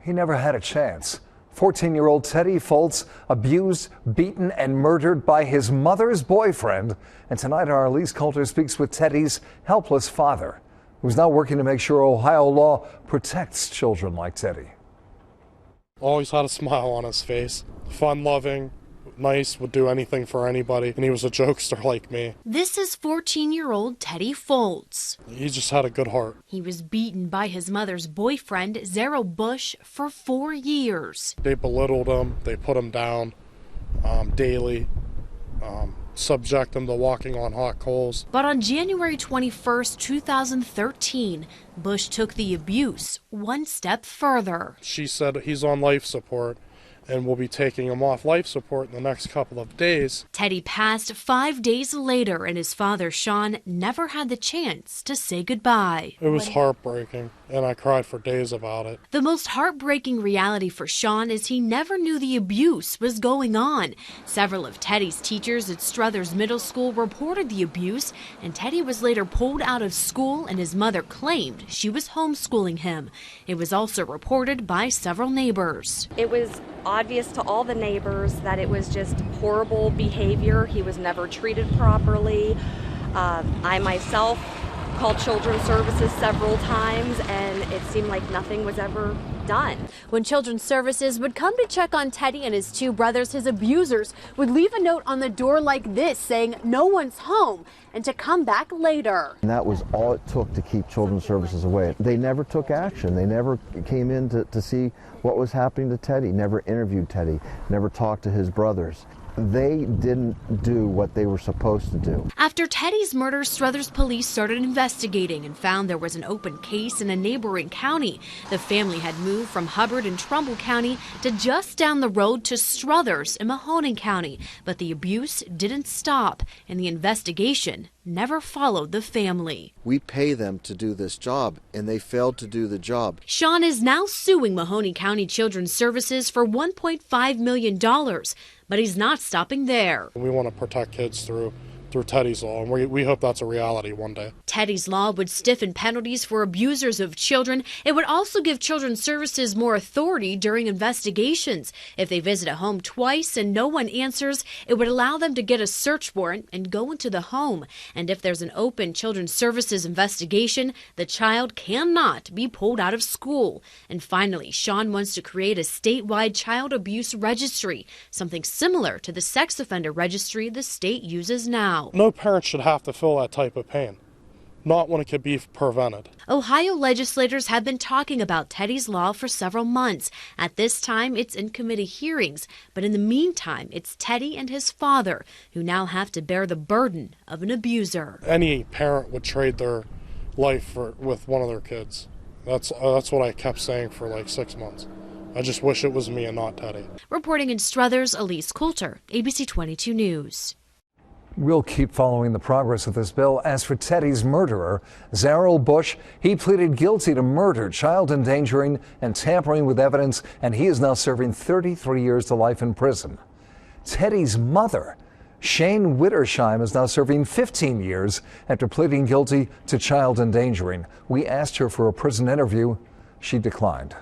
He never had a chance. 14-year-old Teddy Foltz abused, beaten, and murdered by his mother's boyfriend. And tonight, our Elise Coulter speaks with Teddy's helpless father, who's now working to make sure Ohio law protects children like Teddy. Always had a smile on his face. Fun-loving, nice, would do anything for anybody, and he was a jokester like me. This is 14-year-old Teddy Foltz. He just had a good heart. He was beaten by his mother's boyfriend, Zaryl Bush, for 4 years. They belittled him, they put him down daily, subject him to walking on hot coals. But on January 21st, 2013, Bush took the abuse one step further. She said he's on life support, and we'll be taking him off life support in the next couple of days. Teddy passed 5 days later, and his father, Shawn, never had the chance to say goodbye. It was heartbreaking, and I cried for days about it. The most heartbreaking reality for Shawn is he never knew the abuse was going on. Several of Teddy's teachers at Struthers Middle School reported the abuse, and Teddy was later pulled out of school, and his mother claimed she was homeschooling him. It was also reported by several neighbors. It was obvious to all the neighbors that it was just horrible behavior. He was never treated properly. I myself called Children's Services several times, and it seemed like nothing was ever done. When Children's Services would come to check on Teddy and his two brothers, his abusers would leave a note on the door like this saying, "No one's home," and to come back later. And that was all it took to keep Children's Services away. They never took action. They never came in to see what was happening to Teddy, never interviewed Teddy, never talked to his brothers. They didn't do what they were supposed to do. After Teddy's murder, Struthers Police started investigating and found there was an open case in a neighboring county. The family had moved from Hubbard in Trumbull County to just down the road to Struthers in Mahoning County. But the abuse didn't stop, and the investigation never followed the family. We pay them to do this job, and they failed to do the job. Shawn is now suing Mahoning County Children Services for $1.5 million, but he's not stopping there. We want to protect kids through Teddy's law, and we hope that's a reality one day. Teddy's law would stiffen penalties for abusers of children. It would also give Children's Services more authority during investigations. If they visit a home twice and no one answers, it would allow them to get a search warrant and go into the home. And if there's an open Children's Services investigation, the child cannot be pulled out of school. And finally, Shawn wants to create a statewide child abuse registry, something similar to the sex offender registry the state uses now. No parent should have to feel that type of pain, not when it could be prevented. Ohio legislators have been talking about Teddy's law for several months. At this time, it's in committee hearings. But in the meantime, it's Teddy and his father who now have to bear the burden of an abuser. Any parent would trade their life with one of their kids. That's what I kept saying for like 6 months. I just wish it was me and not Teddy. Reporting in Struthers, Elise Coulter, ABC 22 News. We'll keep following the progress of this bill. As for Teddy's murderer, Zaryl Bush, he pleaded guilty to murder, child endangering, and tampering with evidence, and he is now serving 33 years to life in prison. Teddy's mother, Shain Widdersheim, is now serving 15 years after pleading guilty to child endangering. We asked her for a prison interview. She declined.